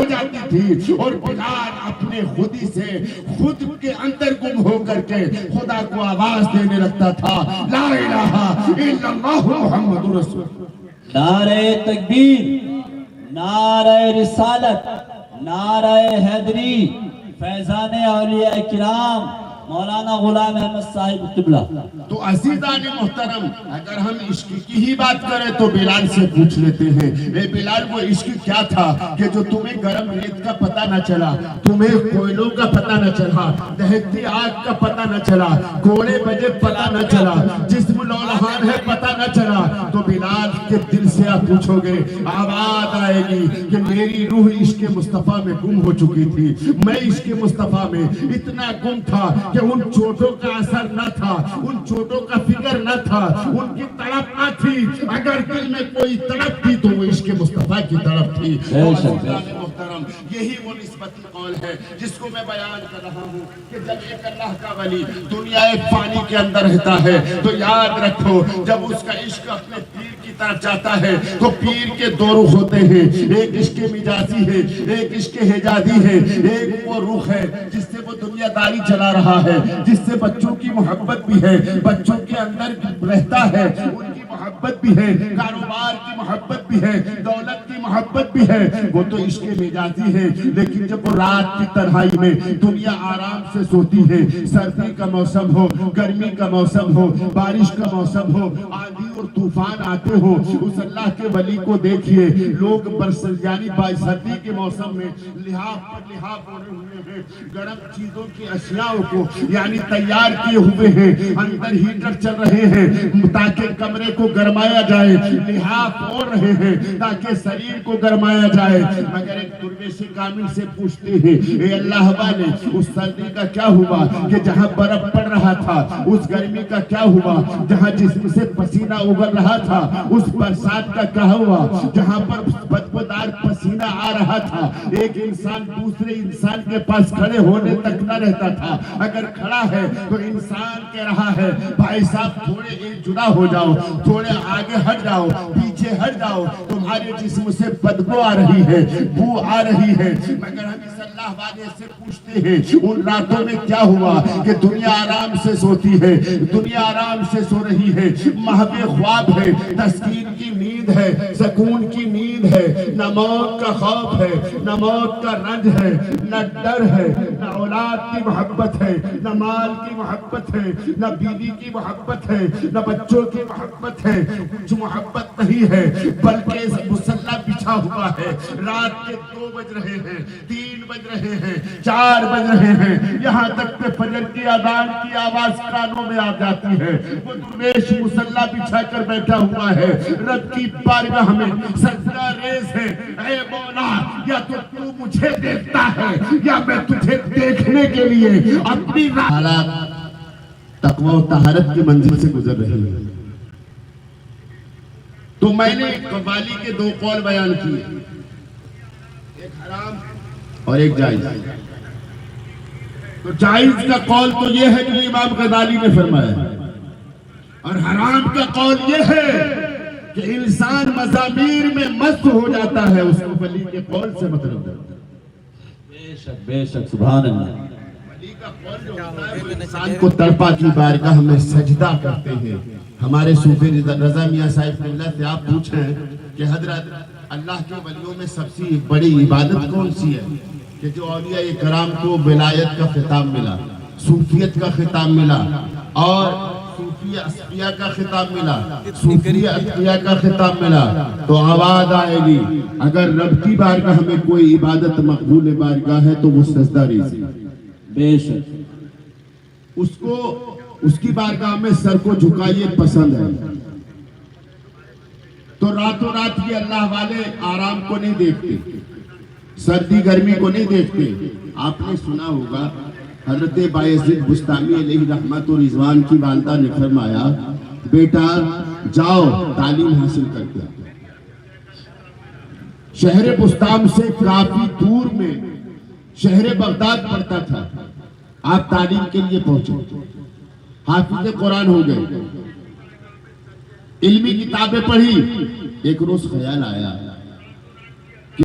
ہو جاتی تھی اور بلال اپنے خودی سے خود کے اندر گم ہو کر کے خدا کو آواز دینے لگتا تھا، لا الہ الا اللہ محمد رسول اللہ۔ نعرہ تکبیر، نعرہ رسالت، نعرہ حیدری، فیضان اولیاء کرام مولانا غلام احمد صاحب قبلہ۔ تو عزیزان محترم، اگر ہم عشق کی ہی بات کریں تو بلال سے پوچھ لیتے ہیں، اے بلال وہ عشق کیا تھا کہ جو تمہیں گرم ریت کا پتہ نہ چلا، تمہیں کوئلوں کا پتہ نہ چلا، دہکتی آگ کا پتہ نہ چلا، گھوڑے بجے پتہ نہ چلا، جسم لولہان ہے پتہ نہ چلا، تو بلال کے دل سے آپ پوچھو گے، آواز آئے گی کہ میری روح عشق مصطفیٰ میں گم ہو چکی تھی، میں عشق مصطفیٰ میں اتنا گم تھا کہ ان چوٹوں کا اثر نہ تھا، ان چوٹوں کا فکر نہ تھا، ان کی تڑپ نہ تھی، اگر دل میں کوئی تڑپ تھی تو وہ عشق مصطفیٰ کی تڑپ تھی۔ محترم، یہی وہ نسبتی قول ہے جس کو میں بیان کر رہا ہوں کہ جب ایک اللہ کا ولی دنیا ایک پانی کے اندر رہتا ہے تو یاد رکھو جب اس کا عشق اپنے پیر کی طرف جاتا ہے تو پیر کے دو رخ ہوتے ہیں، ایک عشق مجازی ہے، ایک عشق حجازی ہے، ایک وہ رخ ہے جس سے وہ دنیا داری چلا رہا ہے، جس سے بچوں کی محبت بھی ہے، بچوں کے اندر رہتا ہے، ان کی محبت بھی ہے، کاروبار کی محبت بھی ہے، دولت کی محبت بھی ہے، وہ تو عشق مجازی ہے۔ لیکن جب وہ رات کی تنہائی میں دنیا آرام سے سوتی ہے، سردی کا موسم ہو، گرمی کا موسم ہو، بارش کا موسم ہو، آندھی اور طوفان آتے ہو، اس اللہ کے ولی کو دیکھیے، لوگ یعنی سردی کے موسم میں لحاف پر لحاف اوڑھے ہوئے ہیں، گرم چیزوں کی اشیاء کو یعنی تیار کیے ہوئے ہیں، اندر ہیٹر چل رہے ہیں تاکہ کمرے کو گرمایا جائے، لحاف اوڑھ رہے ہیں تاکہ شریر کو گرمایا جائے، مگر ایک درویش کامل سے پوچھتے ہیں، اے اللہ والے اس سردی کا کیا ہوا کہ جہاں برف پڑ رہا تھا، اس گرمی کا کیا ہوا جہاں جسم سے پسینہ اگل رہا تھا، اس برسات کا کیا ہوا جہاں پر بدبودار پسینہ آ رہا تھا، ایک انسان دوسرے انسان کے پاس کھڑے ہونے تک نہ رہتا تھا، اگر کھڑا ہے تو انسان کہہ رہا ہے بھائی صاحب تھوڑے ایک جدا ہو جاؤ، تھوڑے آگے ہٹ جاؤ، پیچھے ہٹ جاؤ، تمہارے جسم سے بدبو آ رہی ہے، بو آ رہی ہے، مگر ہم اس اللہ والے سے پوچھتے ہیں ان راتوں میں کیا ہوا کہ دنیا آرام سے سوتی ہے، دنیا آرام سے سو رہی ہے، محب خواب ہے، تسکین کی نیند ہے، سکون کی نیند ہے، نہ موت کا خوف ہے، نہ موت کا رنج ہے، نہ ڈر ہے، نہ اولاد کی محبت ہے، نہ مال کی محبت ہے، نہ بیوی کی محبت ہے، نہ بچوں کی محبت ہے، کچھ محبت نہیں ہے، بلکہ مسلح بچھا ہوا ہے، رات کے 2 بج رہے ہیں، 3 بج رہے ہیں، 4 بج رہے ہیں، یہاں تک کہ فجر کی اذان کی آواز کانوں میں آ جاتی ہے، وہ درویش مسلح بچھا کر بیٹھا ہوا ہے، رب کی بارگاہ میں سجدہ ریز ہے، اے مولا یا تو مجھے دیکھتا ہے یا میں تجھے دیکھنے کے لیے اپنی حالات تقوی و طہارت کی منزل سے گزر رہی ہے۔ تو میں نے قوالی کے 2 قول بیان کیے، ایک حرام اور ایک جائز۔ تو جائز کا قول تو یہ ہے جو امام غزالی نے فرمایا، اور حرام کا قول یہ ہے کہ انسان مزامیر میں مست ہو جاتا ہے، اس کو ولی کے قول سے مطلب ہے۔ بے شک سبحان اللہ۔ ولی کا قول جو ہوتا ہے وہ انسان کو تڑپا کی بارگاہ میں سجدہ کرتے ہیں۔ ہمارے صوفی رضا میاں صاحب اللہ سے آپ پوچھیں کہ حضرت اللہ کے ولیوں میں سب سے بڑی عبادت کون سی ہے کہ جو اولیاء کرام کو ولایت کا خطاب ملا، صوفیت کا خطاب ملا، اور صوفی اصفیاء کا خطاب ملا، صوفی اصفیاء کا خطاب ملا، تو آواز آئے گی اگر رب کی بارگاہ میں کوئی عبادت مقبول بارگاہ ہے تو وہ سجدہ ریزی۔ بے شک اس کو اس کی بارگاہ میں سر کو جھکائیے پسند ہے۔ تو راتوں رات یہ اللہ والے آرام کو نہیں دیکھتے، سردی گرمی کو نہیں دیکھتے۔ آپ نے سنا ہوگا حضرت بایزید بستامی علیہ رحمت و رضوان کی والدہ نے فرمایا بیٹا جاؤ تعلیم حاصل کر کے۔ شہر بستام سے کافی دور میں شہر بغداد پڑتا تھا، آپ تعلیم کے لیے پہنچے، حافظ قرآن ہو گئے، علمی کتابیں پڑھی۔ ایک روز خیال آیا